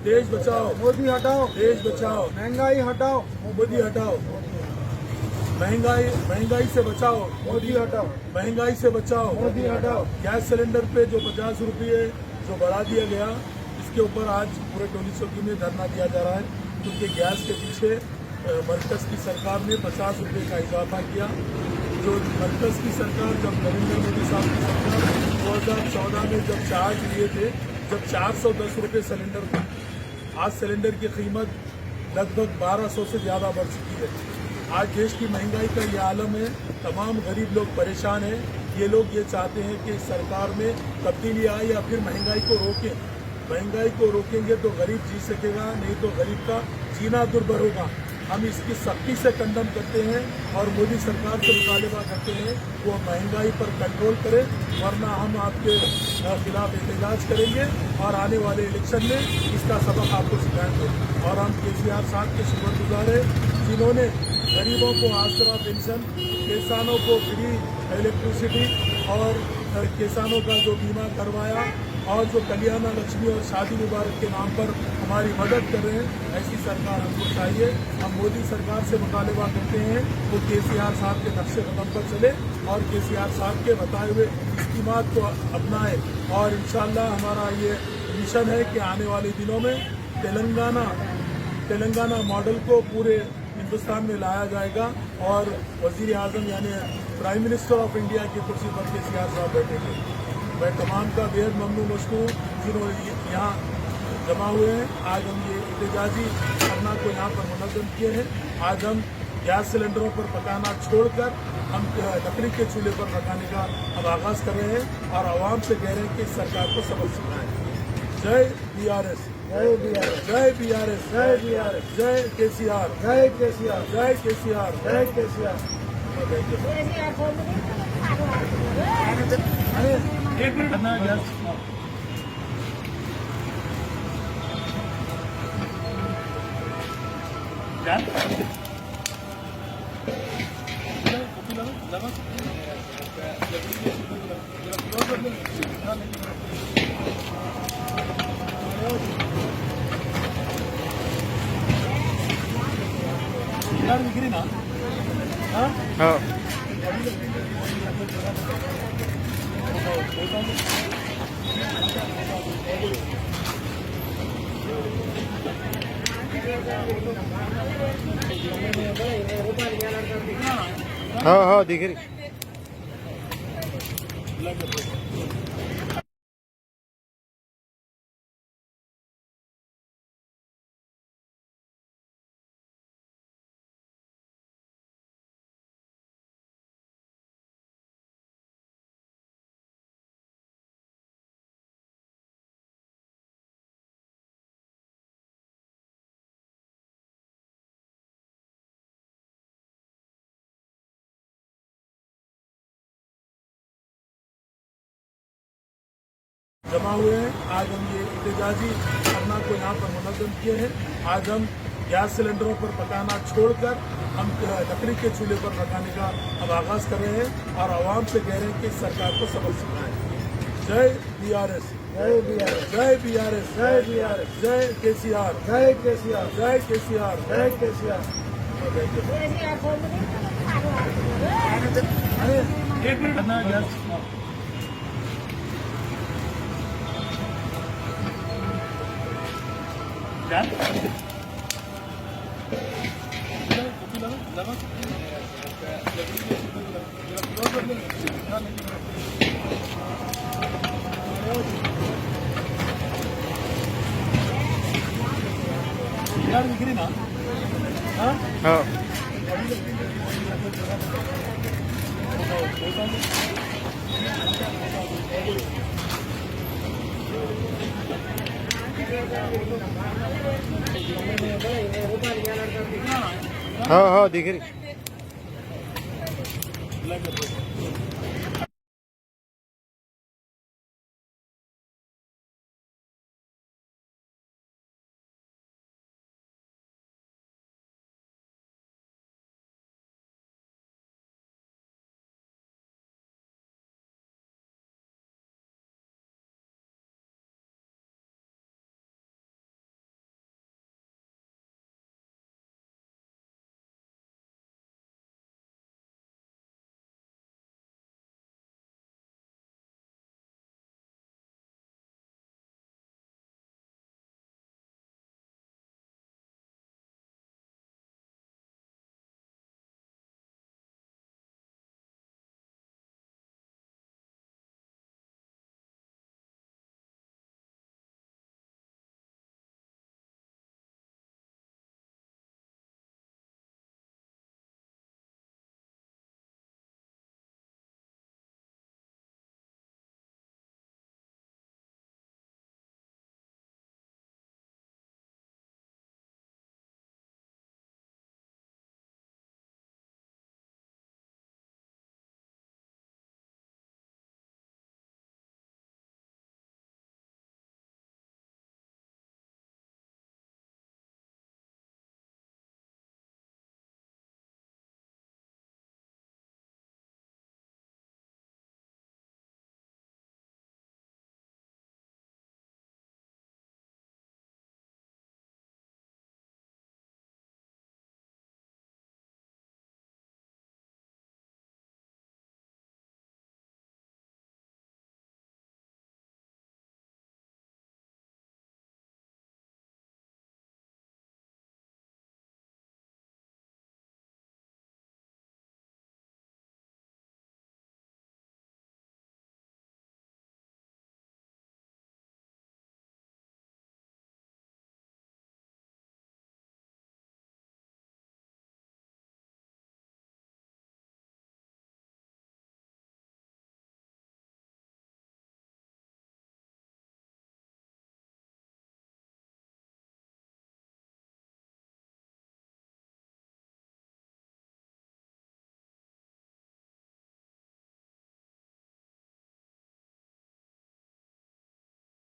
देश बचाओ, मोदी हटाओ, देश बचाओ, महंगाई हटाओ, मोदी हटाओ, महंगाई से बचाओ, मोदी हटाओ, महंगाई से बचाओ, मोदी हटाओ। गैस सिलेंडर पे जो 50 रुपये जो बढ़ा दिया गया, इसके ऊपर आज पूरे टोली चौकी में धरना दिया जा रहा है, क्योंकि गैस के पीछे मरकज की सरकार ने 50 रुपये का इजाफा किया। जो मरकज की सरकार, जब नरेंद्र मोदी साहब की सरकार 2014 में जब चार्ज लिए थे, जब 410 रुपये सिलेंडर था, आज सिलेंडर की कीमत लगभग 1200 से ज़्यादा बढ़ चुकी है। आज देश की महंगाई का ये आलम है, तमाम गरीब लोग परेशान हैं। ये लोग ये चाहते हैं कि सरकार में तब्दीली आए या फिर महंगाई को रोकें। महंगाई को रोकेंगे तो गरीब जी सकेगा, नहीं तो गरीब का जीना दुर्भर होगा। हम इसकी सख्ती से कंडम करते हैं और मोदी सरकार से मुतालबा करते हैं वो महंगाई पर कंट्रोल करे, वरना हम आपके खिलाफ एहतजाज करेंगे और आने वाले इलेक्शन में इसका सबक आपको सिखाएंगे। और हम केसीआर साहब के शुक्रगुजार हैं, जिन्होंने गरीबों को आसरा पेंशन, किसानों को फ्री इलेक्ट्रिसिटी और किसानों का जो बीमा करवाया और जो कल्याणा लक्ष्मी और शादी मुबारक के नाम पर हमारी मदद कर रहे हैं, ऐसी सरकार हमको चाहिए। हम मोदी सरकार से मुतालबा करते हैं वो केसीआर साहब के नक्शे कदम पर चले और केसीआर साहब के बताए हुए स्कीमात को अपनाए। और इंशाल्लाह हमारा ये मिशन है कि आने वाले दिनों में तेलंगाना मॉडल को पूरे हिंदुस्तान में लाया जाएगा और वजीर आजम यानी प्राइम मिनिस्टर ऑफ इंडिया की कुर्सी पर केसीआर साहब बैठेंगे। मैं तमाम का बेहद ममनून मशकूर जिन्होंने यहाँ जमा हुए हैं। आज हम ये एहतजाजी धरना को यहाँ पर मुनज़्ज़म किए हैं। आज हम गैस सिलेंडरों पर पकाना छोड़कर हम लकड़ी के चूल्हे पर पकाने का अब आगाज़ कर रहे हैं और आवाम से कह रहे हैं कि इस सरकार को सबक सिखाएं। जय बीआरएस, जय बीआरएस, जय बीआरएस, जय बीआरएस, जय केसीआर, जय केसीआर, जय केसीआर, जय केसीआर। एक मिनट करना गैस यार बिक्री ना हाँ हाँ हाँ दिख रही। जमा हुए हैं। आज हम ये एहतजाजी धरना को यहाँ पर मुनज़्ज़म किए हैं। आज हम गैस सिलेंडरों पर पकाना छोड़कर हम लकड़ी के चूल्हे पर पकाने का अब आगाज़ कर रहे हैं और आवाम से कह रहे हैं कि इस सरकार को सबक सिखाएं। जय बीआरएस, जय बीआरएस, जय बीआरएस, जय बीआरएस, जय केसीआर, जय केसीआर, जय केसीआर, जय केसीआर। एक मिनट करना गैस यार बिक्री ना हाँ हाँ हाँ दिख रही।